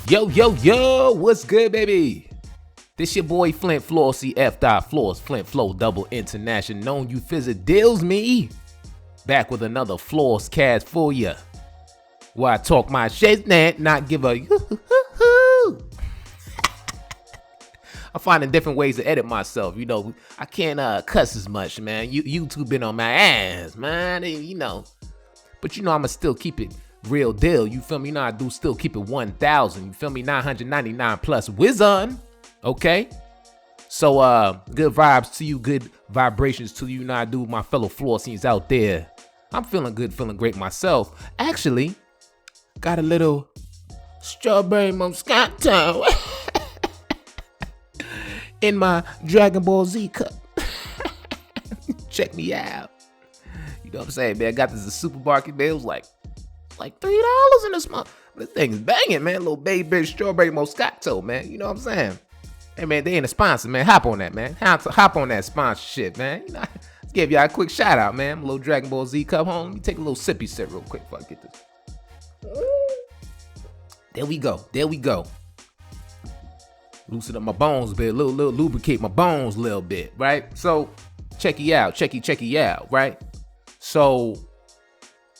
Yo, yo, yo, what's good, baby? This your boy Flint Flossy, F.Floss, Flint Flow, Double International, known you visit deals me. Back with another Floss cast for ya. Where I talk my shit, not give a yoo-hoo-hoo-hoo. I'm finding different ways to edit myself, you know. I can't cuss as much, man. YouTube been on my ass, man, you know. But you know I'ma still keep it real deal, you feel me? You know I do still keep it 1,000, you feel me? 999 plus whizzon, okay? So good vibes to you, good vibrations to you. You know I do, my fellow Flossians out there. I'm feeling good, feeling great myself. Actually, got a little strawberry moscato in my Dragon Ball Z cup. Check me out. You know what I'm saying, man? I got this at supermarket, man. It was like $3 in this month. This thing's banging, man. Little baby strawberry moscato, man. You know what I'm saying? Hey, man, they ain't a sponsor, man. Hop on that, man. Hop on that sponsorship, man. You know, let's give y'all a quick shout out, man. A little Dragon Ball Z cup home. Let me take a little sippy sip real quick before I get this. There we go. There we go. Loosen up my bones a bit. Little lubricate my bones a little bit, right? So, check you out. Check you out, right? So,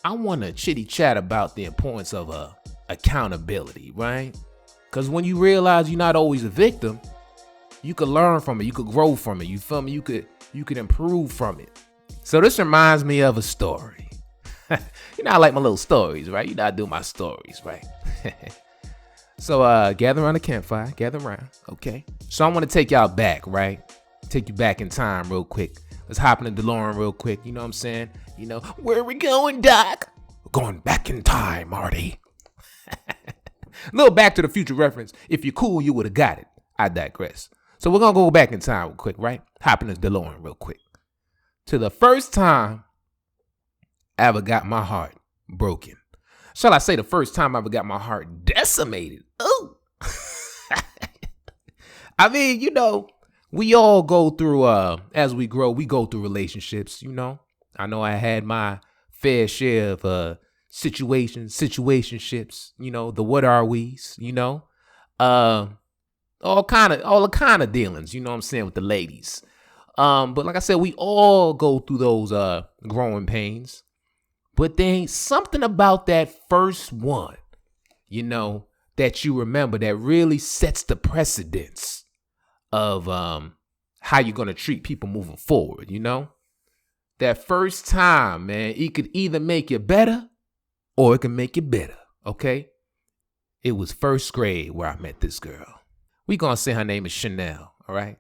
I want to chitty chat about the importance of accountability, right? Because when you realize you're not always a victim, you could learn from it. You could grow from it. You feel me? You could improve from it. So this reminds me of a story. You know I like my little stories, right? You know I do my stories, right? So gather around the campfire. Gather around, okay? So I want to take y'all back, right? Take you back in time real quick. Let's hop in the DeLorean real quick. You know what I'm saying? You know, where are we going, Doc? We're going back in time, Marty. Little Back to the Future reference. If you're cool, you would have got it. I digress. So we're going to go back in time real quick, right? Hop in the DeLorean real quick. To the first time I ever got my heart broken. Shall I say the first time I ever got my heart decimated? Ooh. I mean, you know, we all go through, as we grow, we go through relationships, you know. I know I had my fair share of situationships, you know, the what are we's, you know. All the kind of dealings, you know what I'm saying, with the ladies. But like I said, we all go through those growing pains. But there ain't something about that first one, you know, that you remember that really sets the precedence of how you're going to treat people moving forward, you know? That first time, man, it could either make you better or it can make you bitter, okay? It was first grade where I met this girl. We gonna say her name is Chanel, all right?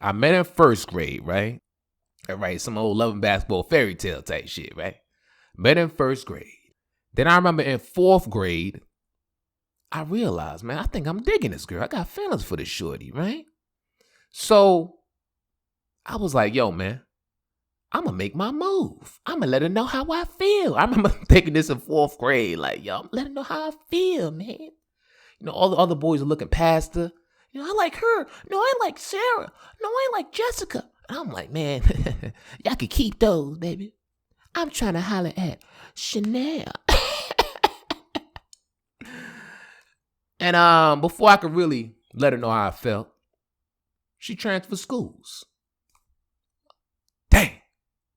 I met her in first grade, right? All right, some old Love and Basketball fairy tale type shit, right? Met her in first grade. Then I remember in fourth grade, I realized, man, I think I'm digging this girl. I got feelings for this shorty, right? So I was like, yo, man, I'm going to make my move. I'm going to let her know how I feel. I remember thinking this in fourth grade, like, yo, I'm let her know how I feel, man. You know, all the other boys are looking past her. You know, I like her. No, I like Sarah. No, I like Jessica. And I'm like, man, y'all can keep those, baby. I'm trying to holler at Chanel. And before I could really let her know how I felt, she transferred schools. Dang,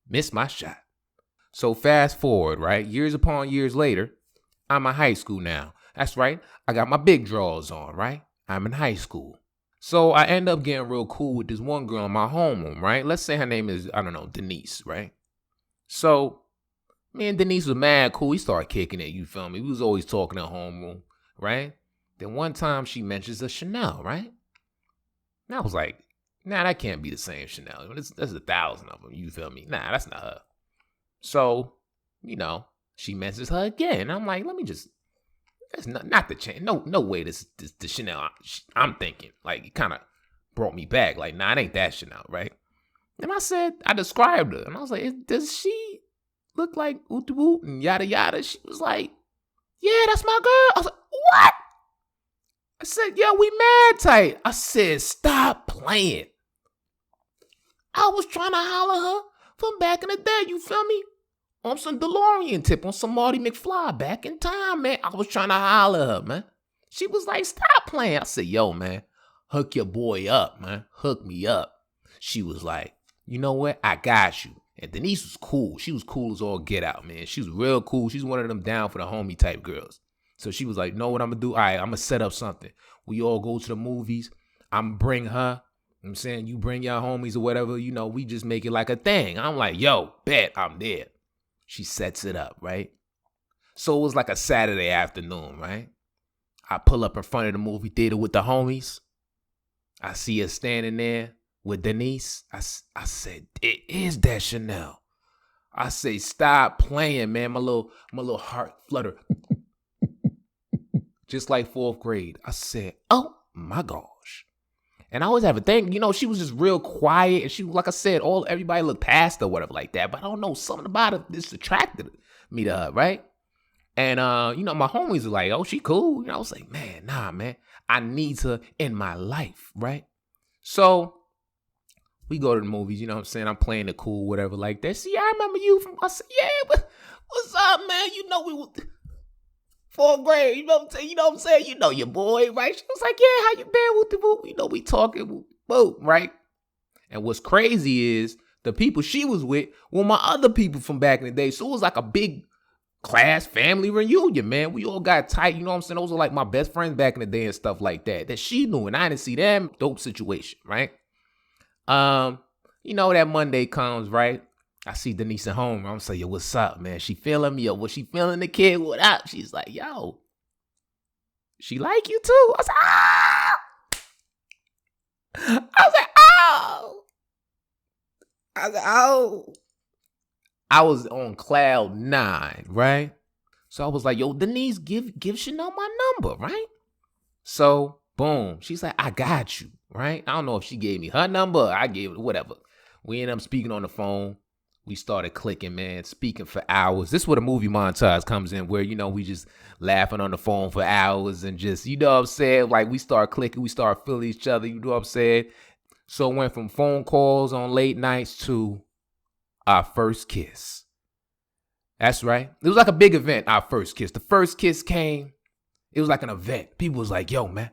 missed my shot. So fast forward, right? Years upon years later, I'm in high school now. That's right. I got my big drawers on, right? I'm in high school. So I end up getting real cool with this one girl in my homeroom, right? Let's say her name is, I don't know, Denise, right? So me and Denise was mad cool. We started kicking it, you feel me? We was always talking in homeroom, right? Then one time she mentions a Chanel, right? And I was like, nah, that can't be the same Chanel. There's 1,000 of them, you feel me? Nah, that's not her. So, you know, she mentions her again. And I'm like, let me just, that's not the change. No way this the Chanel I'm thinking. Like, it kind of brought me back. Like, nah, it ain't that Chanel, right? And I described her. And I was like, does she look like Oot Woot and yada yada? She was like, yeah, that's my girl. I was like, what? I said, yo, we mad tight. I said, stop playing. I was trying to holler her from back in the day, you feel me? On some DeLorean tip, on some Marty McFly back in time, man. I was trying to holler her, man. She was like, stop playing. I said, yo, man, hook your boy up, man. Hook me up. She was like, you know what? I got you. And Denise was cool. She was cool as all get out, man. She was real cool. She's one of them down for the homie type girls. So she was like, know what I'm going to do? All right, I'm going to set up something. We all go to the movies. I'm going to bring her. You know what I'm saying? You bring your homies or whatever. You know, we just make it like a thing. I'm like, yo, bet I'm there. She sets it up, right? So it was like a Saturday afternoon, right? I pull up in front of the movie theater with the homies. I see her standing there with Denise. I said, it is that Chanel. I say, stop playing, man. My little heart flutter. Just like 4th grade. I said, oh my gosh. And I always have a thing, you know, she was just real quiet. And she, like I said, everybody looked past her or whatever like that. But I don't know, something about her just attracted me to her, right? And, you know, my homies were like, oh, she cool. You know, I was like, man, nah, man. I need her in my life, right? So we go to the movies, you know what I'm saying? I'm playing it cool, whatever like that. See, I remember you from, I said, yeah, what's up, man? You know, we were 4th grade, you know what I'm saying? You know what I'm saying? You know your boy, right? She was like, yeah, how you been with the boo? You know, we talking, boo, right? And what's crazy is the people she was with were my other people from back in the day. So it was like a big class family reunion, man. We all got tight, you know what I'm saying? Those were like my best friends back in the day and stuff like that she knew, and I didn't see them. Dope situation, right? You know, that Monday comes, right? I see Denise at home. I'm saying, yo, what's up, man? She feeling me? Yo, was she feeling the kid? What up? She's like, yo, she like you too. I was like, ah! I was like, oh. I was like, oh. I was on cloud 9, right? So I was like, yo, Denise, give Chanel my number, right? So, boom. She's like, I got you, right? I don't know if she gave me her number or I gave it, whatever. We ended up speaking on the phone. We started clicking, man, speaking for hours. This is where the movie montage comes in, where, you know, we just laughing on the phone for hours and just, you know what I'm saying? Like, we start clicking, we start feeling each other, you know what I'm saying? So it went from phone calls on late nights to our first kiss. That's right. It was like a big event, our first kiss. The first kiss came, it was like an event. People was like, yo, man.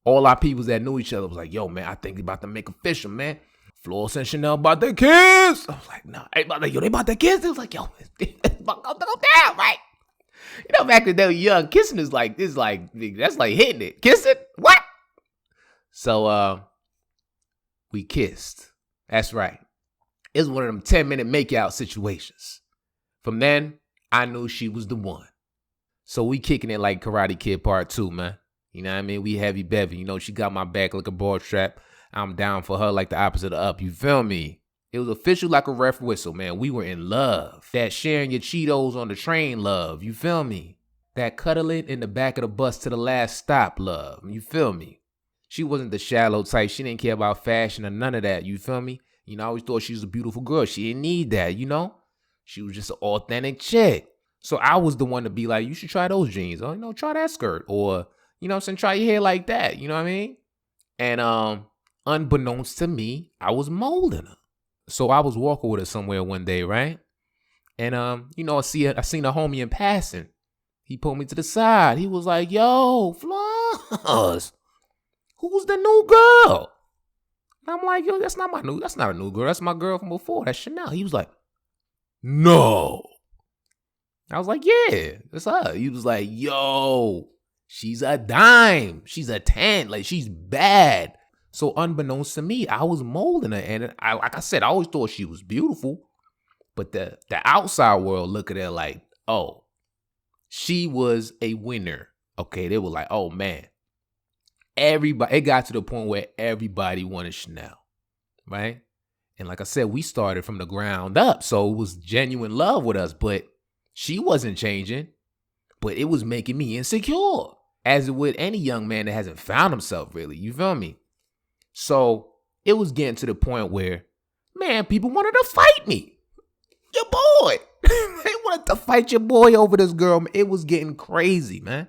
All our peoples that knew each other was like, yo, man, I think they about to make official, man. Flores and Chanel about to kiss. I was like, nah, they about to kiss. It was like, yo, it's about to go down, right? You know, back in the day, young, kissing is like, that's like hitting it. Kissing? What? So, we kissed. That's right. It's one of them 10-minute makeout situations. From then, I knew she was the one. So we kicking it like Karate Kid Part 2, man. You know what I mean? We heavy bevy. You know, she got my back like a ball strap. I'm down for her like the opposite of up. You feel me? It was official like a ref whistle, man. We were in love. That sharing your Cheetos on the train love. You feel me? That cuddling in the back of the bus to the last stop love. You feel me? She wasn't the shallow type. She didn't care about fashion or none of that. You feel me? You know, I always thought she was a beautiful girl. She didn't need that, you know? She was just an authentic chick. So I was the one to be like, you should try those jeans. Or, you know, try that skirt. Or, you know what I'm saying? Try your hair like that. You know what I mean? And unbeknownst to me, I was molding her. So I was walking with her somewhere one day, right? And, you know, I seen a homie in passing. He pulled me to the side. He was like, yo, Flores, who's the new girl? And I'm like, yo, that's not a new girl. That's my girl from before. That's Chanel. He was like, no. I was like, yeah, that's her. He was like, yo, she's a dime. She's a 10. Like, she's bad. So unbeknownst to me, I was molding her. And like I said, I always thought she was beautiful. But the outside world look at her like, oh, she was a winner. Okay, they were like, oh, man. Everybody, it got to the point where everybody wanted Chanel, right? And like I said, we started from the ground up. So it was genuine love with us. But she wasn't changing. But it was making me insecure. As it would any young man that hasn't found himself, really. You feel me? So it was getting to the point where, man, people wanted to fight me. Your boy. They wanted to fight your boy over this girl. It was getting crazy, man.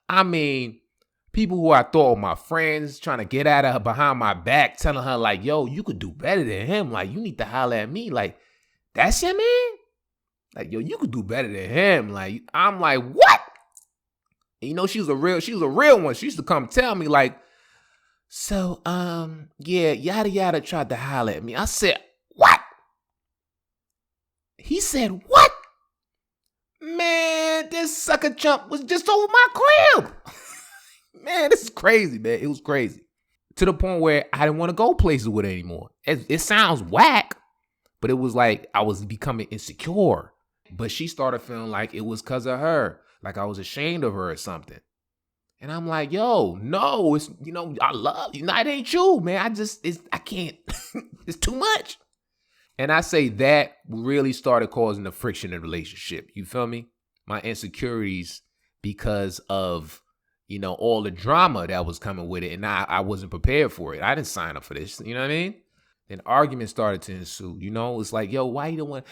I mean, people who I thought were my friends trying to get at her behind my back, telling her like, yo, you could do better than him. Like, you need to holler at me. Like, that's your man? Like, yo, you could do better than him. Like, I'm like, what? And she was a real one. She used to come tell me like, so, yeah, yada yada tried to holler at me. I said, what? He said, what? Man, this sucker chump was just over my crib. Man, this is crazy, man. It was crazy. To the point where I didn't want to go places with her anymore. It sounds whack, but it was like I was becoming insecure. But she started feeling like it was because of her. Like I was ashamed of her or something. And I'm like, yo, no, it's, I love you. No, it ain't you, man. I can't. It's too much. And I say that really started causing the friction in the relationship. You feel me? My insecurities because of, all the drama that was coming with it. And I wasn't prepared for it. I didn't sign up for this. You know what I mean? Then arguments started to ensue. It's like, yo, why you don't want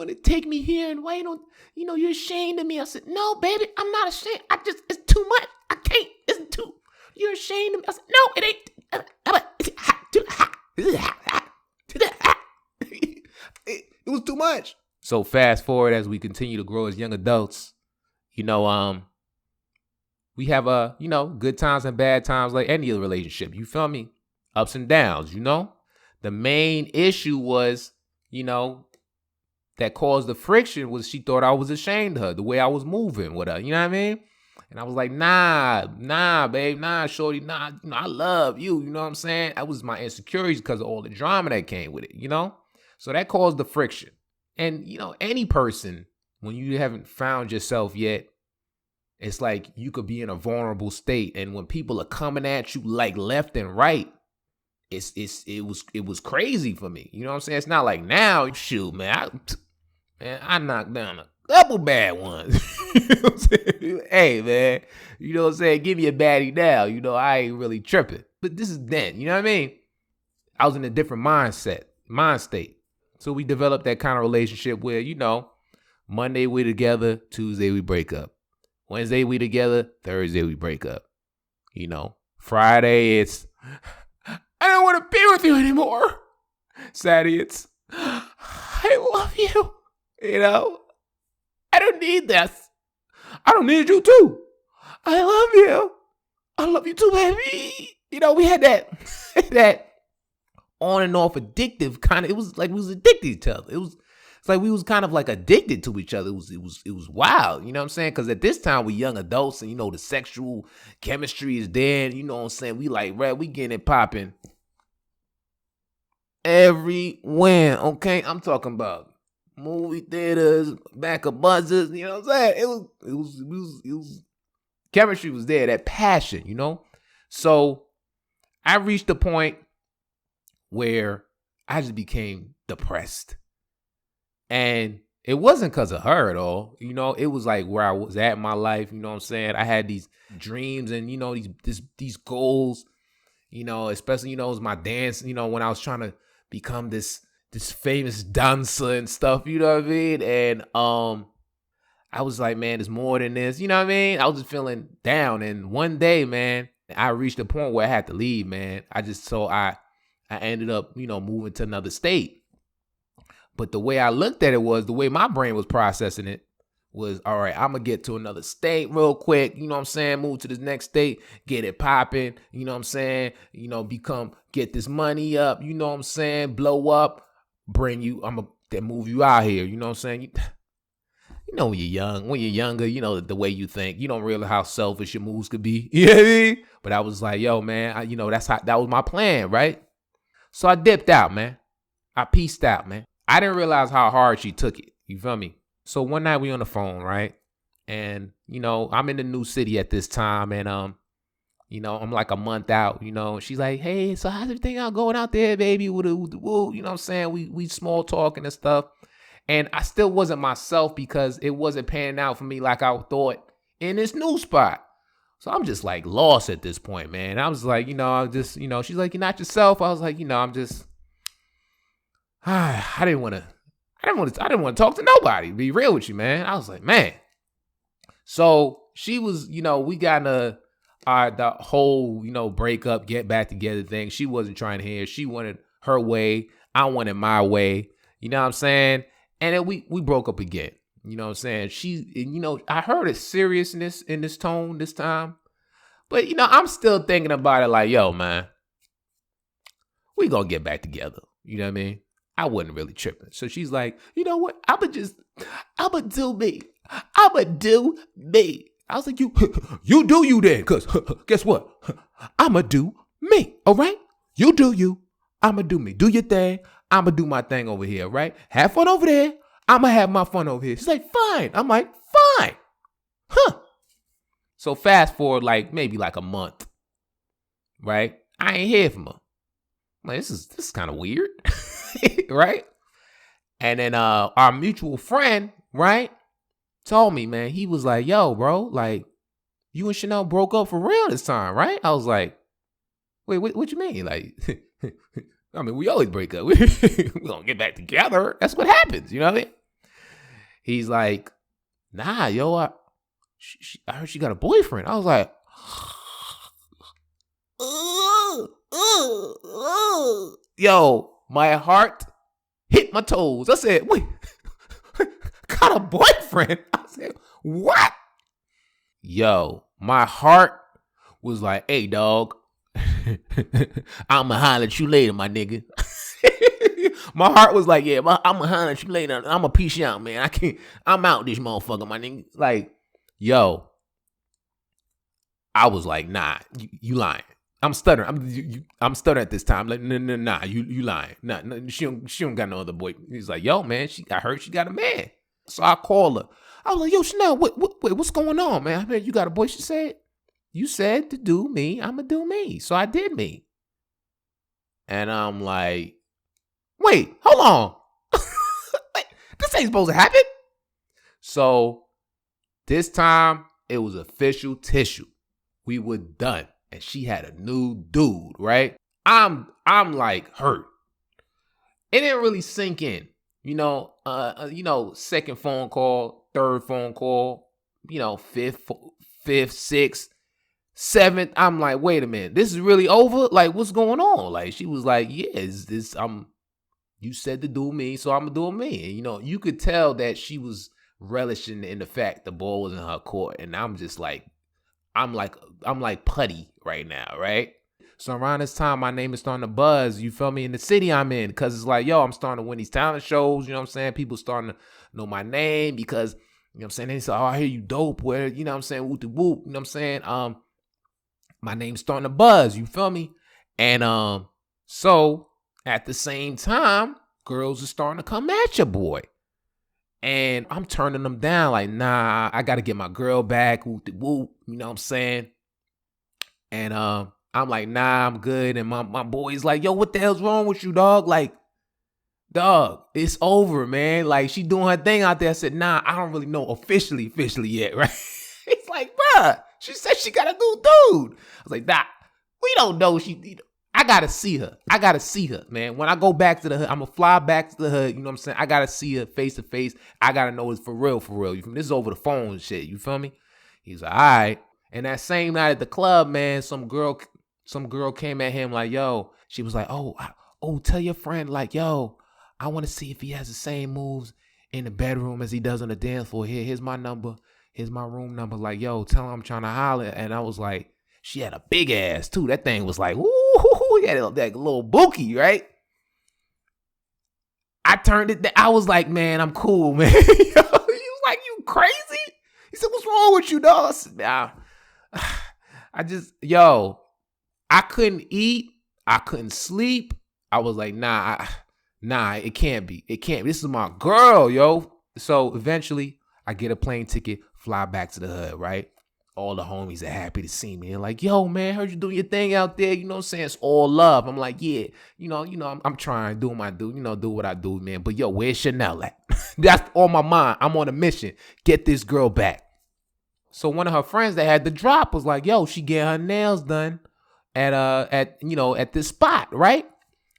to take me here? And why you don't, you're ashamed of me. I said, no, baby, I'm not ashamed. It's too much. I can't. It's too, you're ashamed of me. I said, no, it ain't. It was too much. So fast forward as we continue to grow as young adults, we have good times and bad times like any other relationship. You feel me? Ups and downs, The main issue was, that caused the friction was she thought I was ashamed of her, the way I was moving with her. You know what I mean? And I was like, nah, babe, nah, shorty, nah, I love you. You know what I'm saying? That was my insecurities because of all the drama that came with it, So that caused the friction. And, any person, when you haven't found yourself yet, it's like you could be in a vulnerable state. And when people are coming at you like left and right, it was crazy for me. You know what I'm saying? It's not like now, shoot, man, I knocked down a couple bad ones. You know what I'm saying? Hey, man, you know what I'm saying? Give me a baddie now. I ain't really tripping. But this is then, you know what I mean? I was in a different mind state. So we developed that kind of relationship where, Monday we together, Tuesday we break up. Wednesday we together, Thursday we break up. Friday it's, I don't want to be with you anymore. Saturday it's, I love you. I don't need this. I don't need you too. I love you. I love you too, baby. We had that on and off addictive kind of. It was like we was addicted to each other. It's like we was kind of like addicted to each other. It was wild. You know what I'm saying? Because at this time we young adults and the sexual chemistry is there. And, you know what I'm saying? We like, right, we getting it popping everywhere. Okay, I'm talking about movie theaters, back of buses. You know what I'm saying? It was chemistry was there. That passion. So I reached the point where I just became depressed. And it wasn't because of her at all. It was like where I was at in my life. You know what I'm saying? I had these dreams and, these goals, especially, it was my dance, when I was trying to become this famous dancer and stuff, you know what I mean? And I was like, man, there's more than this. You know what I mean? I was just feeling down. And one day, man, I reached a point where I had to leave, man. I ended up, moving to another state. But the way I looked at it was, the way my brain was processing it was, all right, I'm going to get to another state real quick. You know what I'm saying? Move to this next state, get it popping. You know what I'm saying? Get this money up. You know what I'm saying? Blow up, I'm going to move you out here. You know what I'm saying? When you're younger, the way you think, you don't realize how selfish your moves could be. You know what I mean? But I was like, yo, man, that was my plan, right? So I dipped out, man. I peaced out, man. I didn't realize how hard she took it. You feel me? So one night we on the phone, right? And, I'm in the new city at this time. And, I'm like a month out, She's like, hey, so how's everything going out there, baby? With the woo, you know what I'm saying? We small talking and stuff. And I still wasn't myself because it wasn't panning out for me like I thought in this new spot. So I'm just like lost at this point, man. I was like, she's like, you're not yourself. I was like, I'm just, I didn't want to talk to nobody, be real with you, man. I was like, man. So she was, we got in the whole, breakup, get back together thing. She wasn't trying to hear. She wanted her way. I wanted my way. You know what I'm saying? And then we broke up again. You know what I'm saying? I heard a seriousness in this tone this time. But, I'm still thinking about it like, yo, man, we gonna get back together. You know what I mean? I wasn't really tripping. So she's like, you know what? I'ma do me. I'ma do me. I was like, you do you then, cause guess what? I'ma do me. All right? You do you. I'ma do me. Do your thing. I'ma do my thing over here, right? Have fun over there. I'ma have my fun over here. She's like, fine. I'm like, fine. Huh. So fast forward maybe a month, right? I ain't hear from her. I'm like, this is kind of weird, right? And then our mutual friend, right, told me, man, he was like, yo, bro, like, you and Chanel broke up for real this time, right? I was like, wait, what you mean? Like, I mean, we always break up. We don't get back together. That's what happens, you know what I mean? He's like, nah, yo, I heard she got a boyfriend. I was like, yo, my heart hit my toes. I said, wait, got a boyfriend? I said, what? Yo, my heart was like, hey, dog, I'ma holler at you later, my nigga. My heart was like, yeah, I'ma holler at you later. I'ma peace you out, man. I'm out this motherfucker, my nigga. Like, yo, I was like, nah, you lying. I'm stuttering. I'm stuttering at this time. Like, nah, you lying. Nah, she don't got no other boy. He's like, yo, man, I heard she got a man. So I called her. I was like, yo, Chanel, what's going on, man? I mean, you got a boy? She said, you said to do me, I'ma do me. So I did me. And I'm like, wait, hold on. Wait, this ain't supposed to happen. So this time it was official tissue. We were done. And she had a new dude, right? I'm like hurt. It didn't really sink in. Second phone call, third phone call, fifth, sixth, seventh. I'm like, wait a minute, this is really over? Like, what's going on? Like, she was like, yeah, you said to do me, so I'm gonna do me. And you could tell that she was relishing in the fact the ball was in her court. And I'm just like, I'm like putty right now, right? So around this time, my name is starting to buzz, you feel me, in the city I'm in, because it's like, yo, I'm starting to win these talent shows, you know what I'm saying? People starting to know my name because, you know what I'm saying, they say, oh, I hear you dope, where, you know what I'm saying, whoop de whoop, you know what I'm saying? My name's starting to buzz, you feel me? And so at the same time, girls are starting to come at your boy. And I'm turning them down like, nah, I got to get my girl back, whoop de whoop, you know what I'm saying? And I'm like, nah, I'm good. And my boy's like, yo, what the hell's wrong with you, dog? Like, dog, it's over, man. Like, she doing her thing out there. I said, nah, I don't really know officially yet, right? It's like, bruh, she said she got a new dude. I was like, nah, we don't know. I got to see her, man. When I go back to the hood, I'm going to fly back to the hood. You know what I'm saying? I got to see her face to face. I got to know it's for real. You feel me? This is over the phone and shit. You feel me? He's like, all right. And that same night at the club, man, some girl came at him like, yo, she was like, oh, tell your friend, like, yo, I want to see if he has the same moves in the bedroom as he does on the dance floor. Here's my number. Here's my room number. Like, yo, tell him I'm trying to holler. And I was like, she had a big ass too. That thing was like, ooh, he had that little bookie, right? I turned it down. I was like, man, I'm cool, man. He was like, you crazy? He said, what's wrong with you, dog? I said, nah. I couldn't eat. I couldn't sleep. I was like, nah, it can't be. This is my girl, yo. So eventually I get a plane ticket, fly back to the hood, right? All the homies are happy to see me. They're like, yo, man, heard you doing your thing out there. You know what I'm saying? It's all love. I'm like, yeah, I'm trying to do my do what I do, man. But yo, where's Chanel at? That's on my mind. I'm on a mission. Get this girl back. So one of her friends that had the drop was like, yo, she get her nails done at this spot, right?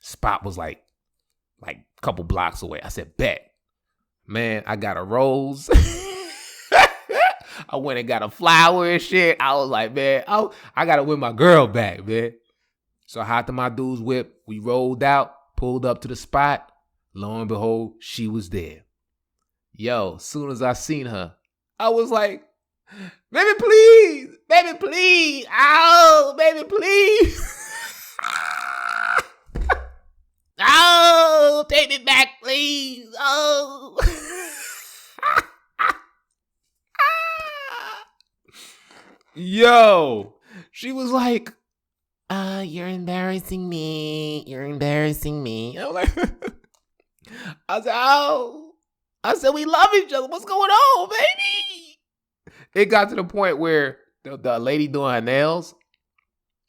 Spot was like a couple blocks away. I said, bet. Man, I got a rose. I went and got a flower and shit. I was like, man, I got to win my girl back, man. So I hopped in my dude's whip. We rolled out, pulled up to the spot. Lo and behold, she was there. Yo, soon as I seen her, I was like, baby, please, baby, please, oh, baby, please. Oh, take me back, please. Oh. Yo, she was like, you're embarrassing me. You're embarrassing me. I'm like, I said, oh. I said, we love each other. What's going on, baby? It got to the point where the lady doing her nails,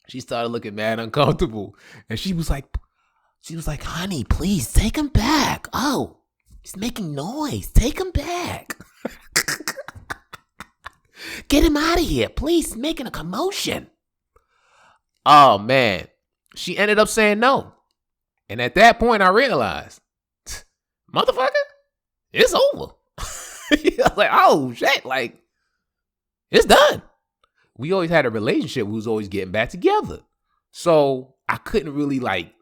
she started looking mad uncomfortable. And she was like, honey, please take him back. Oh, he's making noise. Take him back. Get him out of here. Please, he's making a commotion. Oh, man. She ended up saying no. And at that point, I realized, motherfucker, it's over. I was like, oh, shit. Like, it's done. We always had a relationship. We was always getting back together. So I couldn't really, like,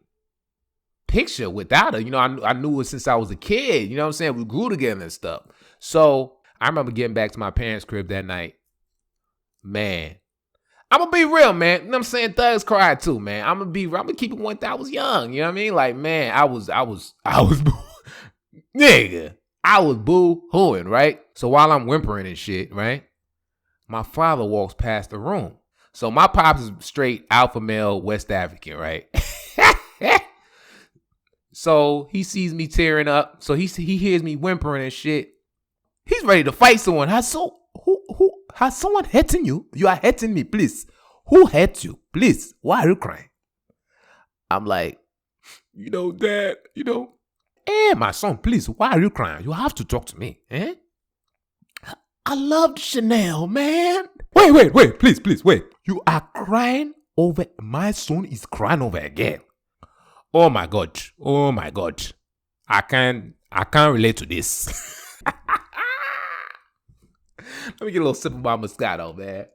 picture without her. You know, I knew her since I was a kid. You know what I'm saying? We grew together and stuff. So I remember getting back to my parents' crib that night. Man, I'm gonna be real, man. You know what I'm saying? Thugs cried too, man. I'm gonna keep it 1,000. I was young. You know what I mean? Like, man, I was nigga. I was boo-hooing, right? So while I'm whimpering and shit, right? My father walks past the room. So my pops is straight alpha male West African, right? So he sees me tearing up. So he hears me whimpering and shit. He's ready to fight someone. Has someone hurting you? You are hurting me, please. Who hurt you? Please. Why are you crying? I'm like, Dad, hey, my son, please. Why are you crying? You have to talk to me. Eh? I loved Chanel, man. Wait, please, wait. You are crying over, my son is crying over again. Oh my God. I can't relate to this. Let me get a little sip of my Moscato, man.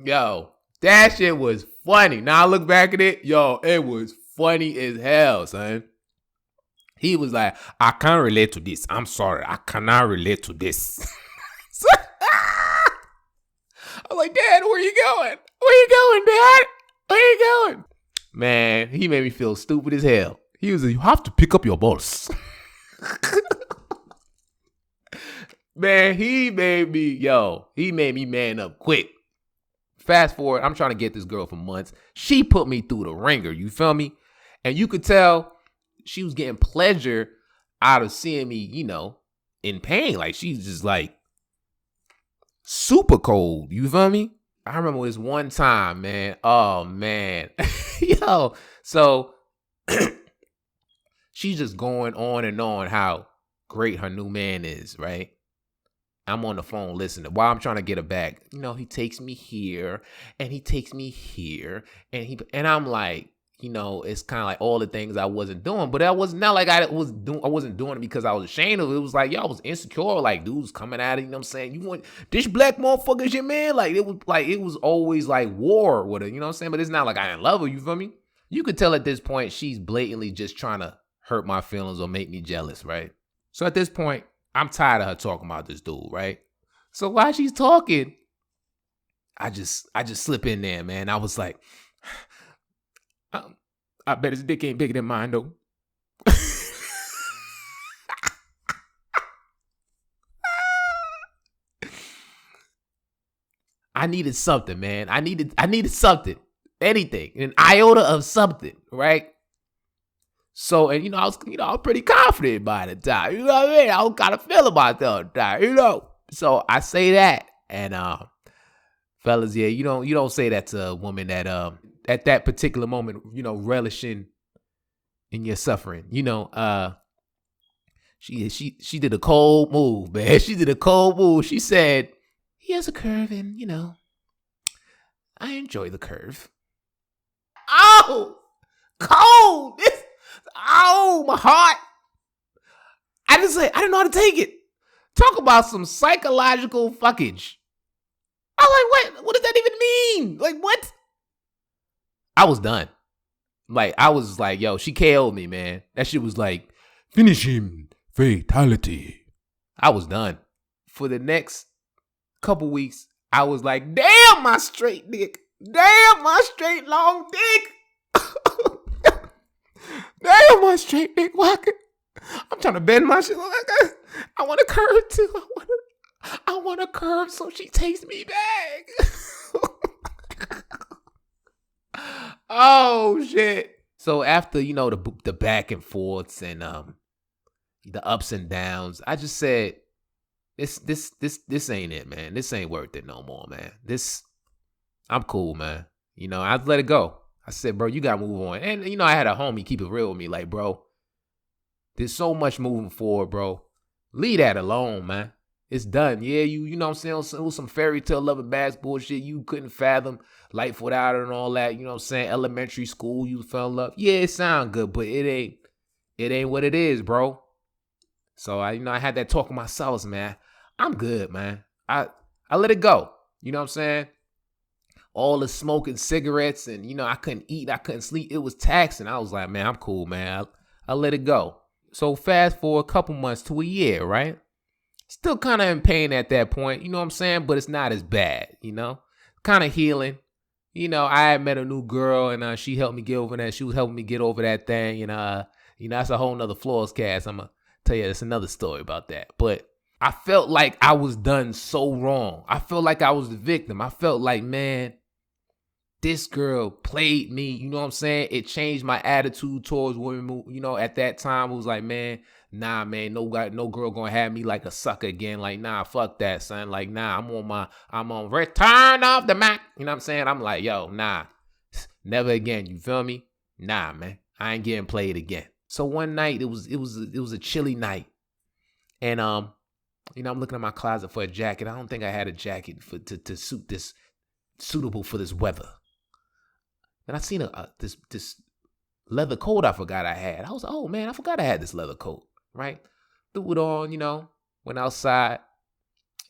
Yo, that shit was funny. Now I look back at it, yo, it was funny as hell, son. He was like, I can't relate to this. I'm sorry, I cannot relate to this. I'm like, Dad, where you going? Where you going, Dad? Where you going? Man, he made me feel stupid as hell. He was like, you have to pick up your balls. Man, he made me man up quick. Fast forward, I'm trying to get this girl for months. She put me through the ringer, you feel me? And you could tell she was getting pleasure out of seeing me, in pain. Like, she's just like super cold, you feel me? I remember this one time, man. Oh, man. Yo, so she's just going on and on how great her new man is, right? I'm on the phone listening while I'm trying to get her back. He takes me here and he takes me here and I'm like, it's kind of like all the things I wasn't doing, but that was not like I wasn't doing it because I was ashamed of it. It was like, I was insecure. Like, dudes coming at it, you know what I'm saying? You want this black motherfucker's your man? Like, it was always like war with her, you know what I'm saying? But it's not like I didn't love her, you feel me? You could tell at this point she's blatantly just trying to hurt my feelings or make me jealous, right? So at this point, I'm tired of her talking about this dude, right? So while she's talking, I just slip in there, man. I was like, I bet his dick ain't bigger than mine, though. I needed something, man. I needed something. Anything. An iota of something, right? So, and I was pretty confident by the time. You know what I mean? I was kind of feel about that time, So I say that, and fellas, yeah, you don't say that to a woman that at that particular moment, relishing in your suffering. She did a cold move, man. She did a cold move. She said, he has a curve, and I enjoy the curve. Oh, cold. Oh, my heart. I didn't know how to take it. Talk about some psychological fuckage. I was like, what does that even mean? Like, what? I was done. Like, I was like, yo, she KO'd me, man. That shit was like, finish him. Fatality. I was done. For the next couple weeks, I was like, damn my straight dick. Damn my straight long dick. Damn my straight dick. I'm trying to bend my shit. I want a curve too. I want a curve so she takes me back. Oh shit. So after, the back and forths and the ups and downs, I just said, this ain't it, man. This ain't worth it no more, man. I'm cool, man. I let it go. I said, bro, you gotta move on. And I had a homie keep it real with me, like, bro, there's so much moving forward, bro. Leave that alone, man. It's done. Yeah, you know what I'm saying? It was some fairy tale loving bass bullshit. You couldn't fathom life without her and all that. You know what I'm saying? Elementary school, you fell in love. Yeah, it sound good, but it ain't what it is, bro. So I had that talk with myself, man. I'm good, man. I let it go. You know what I'm saying? All the smoking cigarettes and, I couldn't eat, I couldn't sleep. It was taxing. I was like, man, I'm cool, man. I let it go. So fast forward a couple months to a year, right? Still kind of in pain at that point, you know what I'm saying? But it's not as bad, Kind of healing. I had met a new girl and she helped me get over that. She was helping me get over that thing. And, that's a whole nother Floors cast. I'm going to tell you, it's another story about that. But I felt like I was done so wrong. I felt like I was the victim. I felt like, man, this girl played me. You know what I'm saying? It changed my attitude towards women. At that time, it was like, man, nah, man, no girl gonna have me like a sucker again. Like, nah, fuck that, son. Like, nah, I'm on return of the Mac. You know what I'm saying? I'm like, yo, nah, never again. You feel me? Nah, man, I ain't getting played again. So one night, it was a chilly night, and I'm looking at my closet for a jacket. I don't think I had a jacket to suit this, suitable for this weather. And I seen this leather coat I forgot I had. I was like, oh man, I forgot I had this leather coat, right? Threw it on, went outside.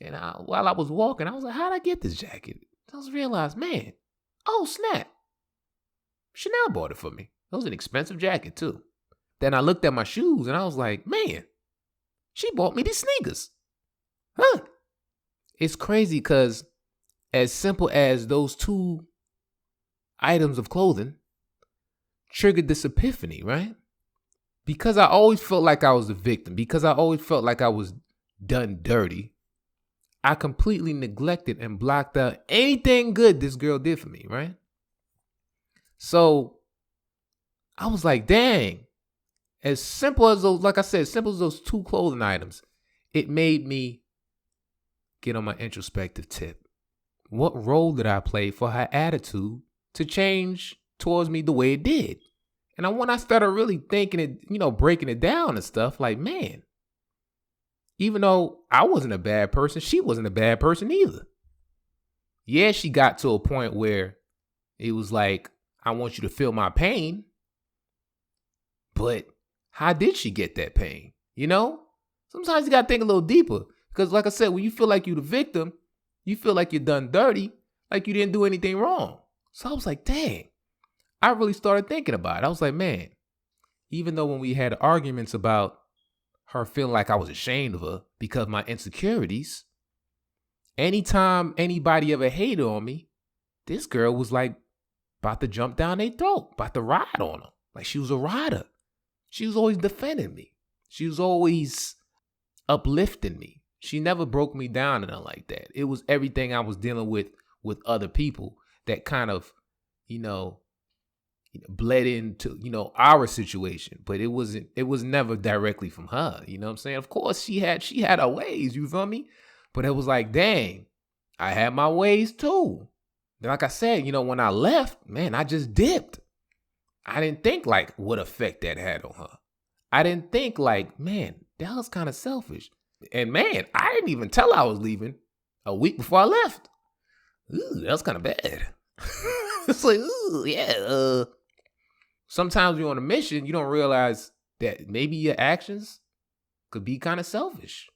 And while I was walking, I was like, how'd I get this jacket? I was realized, man, oh snap. Chanel bought it for me. It was an expensive jacket too. Then I looked at my shoes and I was like, man, she bought me these sneakers. Huh? It's crazy because as simple as those two items of clothing triggered this epiphany, right? Because I always felt like I was the victim, because I always felt like I was done dirty, I completely neglected and blocked out anything good this girl did for me, right? So I was like, dang, as simple as those, like I said, as simple as those two clothing items, it made me get on my introspective tip. What role did I play for her attitude to change towards me the way it did? And when I started really thinking it, breaking it down and stuff, like, man, even though I wasn't a bad person, she wasn't a bad person either. Yeah, she got to a point where it was like, I want you to feel my pain. But how did she get that pain? Sometimes you got to think a little deeper. Because like I said, when you feel like you're the victim, you feel like you're done dirty, like you didn't do anything wrong. So I was like, dang, I really started thinking about it. I was like, man, even though when we had arguments about her feeling like I was ashamed of her because of my insecurities, anytime anybody ever hated on me, this girl was like about to jump down their throat, about to ride on them. Like she was a rider. She was always defending me. She was always uplifting me. She never broke me down or nothing like that. It was everything I was dealing with other people that kind of, bled into, our situation. But it was never directly from her. You know what I'm saying? Of course, she had her ways, you feel me? But it was like, dang, I had my ways too. Like I said, when I left, man, I just dipped. I didn't think like what effect that had on her. I didn't think like, man, that was kind of selfish. And man, I didn't even tell her I was leaving a week before I left. Ooh, that was kind of bad. It's like, ooh, yeah. Sometimes you're on a mission, you don't realize that maybe your actions could be kind of selfish.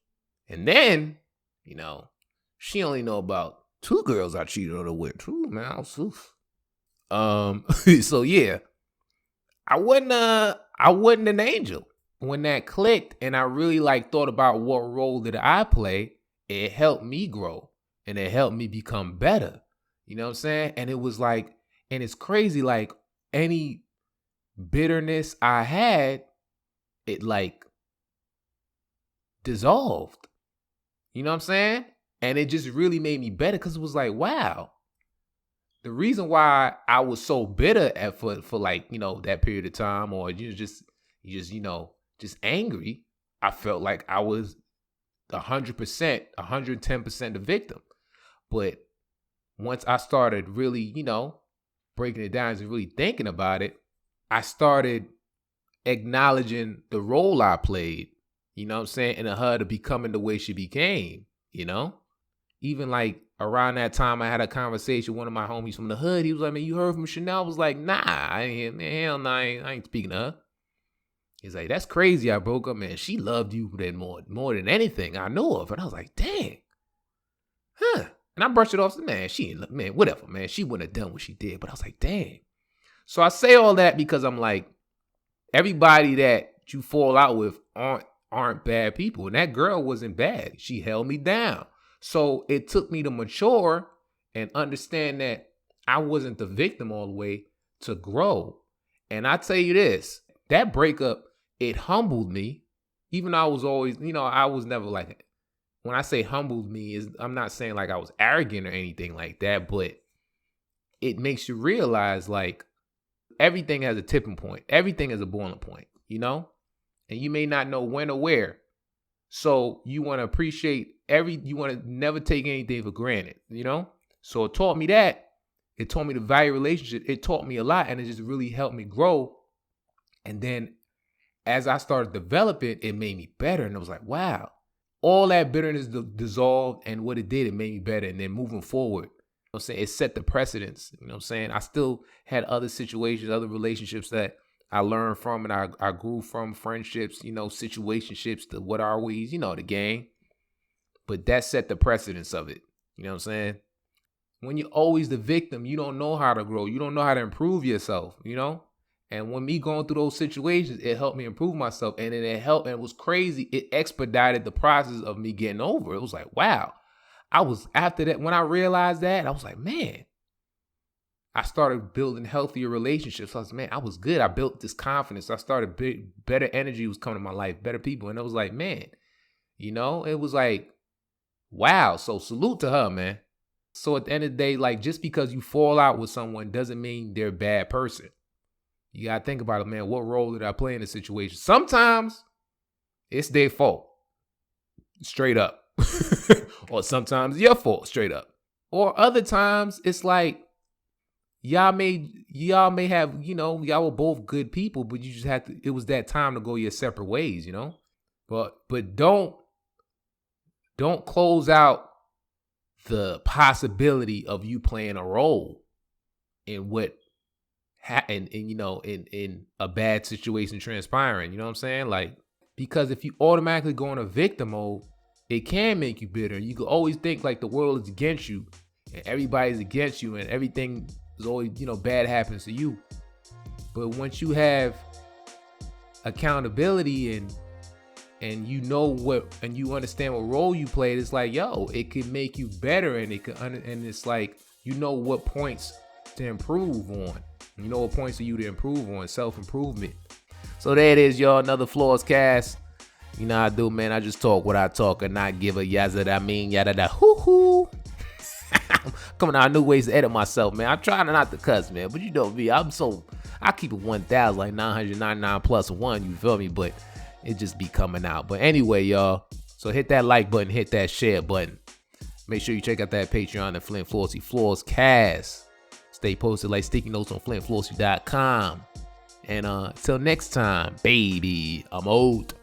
And then, she only know about 2 girls I cheated on her with. True, man. I was oof. So yeah, I wasn't an angel. when that clicked and I really like thought about what role did I play, it helped me grow and it helped me become better. You know what I'm saying? And it was like, and it's crazy, like any bitterness I had, it like dissolved. You know what I'm saying? And it just really made me better because it was like, wow. The reason why I was so bitter for like, that period of time, or just angry, I felt like I was 100%, 110% the victim. But once I started really, breaking it down and really thinking about it, I started acknowledging the role I played, you know what I'm saying, and her to becoming the way she became, Even like around that time, I had a conversation with one of my homies from the hood. He was like, man, you heard from Chanel? I was like, nah, I ain't, man, hell no, I ain't speaking to her. He's like, that's crazy. I broke up, man. She loved you more than anything I know of. And I was like, dang. Huh. And I brushed it off. Man, man, whatever, man. She wouldn't have done what she did. But I was like, dang. So I say all that because I'm like, everybody that you fall out with aren't bad people. And that girl wasn't bad. She held me down. So it took me to mature and understand that I wasn't the victim all the way to grow. And I tell you this, that breakup, it humbled me. Even though I was always, I was never like, when I say humbled me, I'm not saying like I was arrogant or anything like that, but it makes you realize like everything has a tipping point. Everything is a boiling point, and you may not know when or where. So you want to appreciate you want to never take anything for granted, So it taught me that. It taught me to value relationships. It taught me a lot, and it just really helped me grow. And then as I started developing, it made me better. And it was like, wow, all that bitterness dissolved, and what it did, it made me better. And then moving forward, I'm saying, it set the precedence. I'm saying? I still had other situations, other relationships that I learned from, and I grew from, friendships, situationships, the what are we's, the game. But that set the precedence of it. You know what I'm saying? When you're always the victim, you don't know how to grow. You don't know how to improve yourself, And when me going through those situations, it helped me improve myself. And then it helped, and it was crazy. It expedited the process of me getting over. It was like, wow. After that, when I realized that, I was like, man, I started building healthier relationships. I was like, man, I was good. I built this confidence. I started better energy was coming to my life, better people. And it was like, man, it was like, wow. So salute to her, man. So at the end of the day, like, just because you fall out with someone doesn't mean they're a bad person. You got to think about it, man. What role did I play in the situation? Sometimes it's their fault, straight up. Or sometimes your fault, straight up. Or other times it's like, y'all may have, y'all were both good people, but you just had to, it was that time to go your separate ways, But don't close out the possibility of you playing a role in what happened, in a bad situation transpiring. You know what I'm saying? Like, because if you automatically go in a victim mode, it can make you bitter. You could always think like the world is against you and everybody's against you and everything is always, bad happens to you. But once you have accountability and and you understand what role you played, it's like, yo, it could make you better, and and it's like, what points to improve on. What points for you to improve on, self-improvement. So there it is, y'all. Another Flaws Cast. You know how I do, man. I just talk what I talk and not give a yaza that I mean, yada da hoo. Coming out new ways to edit myself, man. I'm trying not to cuss, man. But me, I keep it 1,000, like 999 plus one, you feel me? But it just be coming out. But anyway, y'all. So hit that like button, hit that share button. Make sure you check out that Patreon at Flint Flossy Flaws Cast. Stay posted like sticky notes on flintflossy.com. And till next time, baby, I'm out.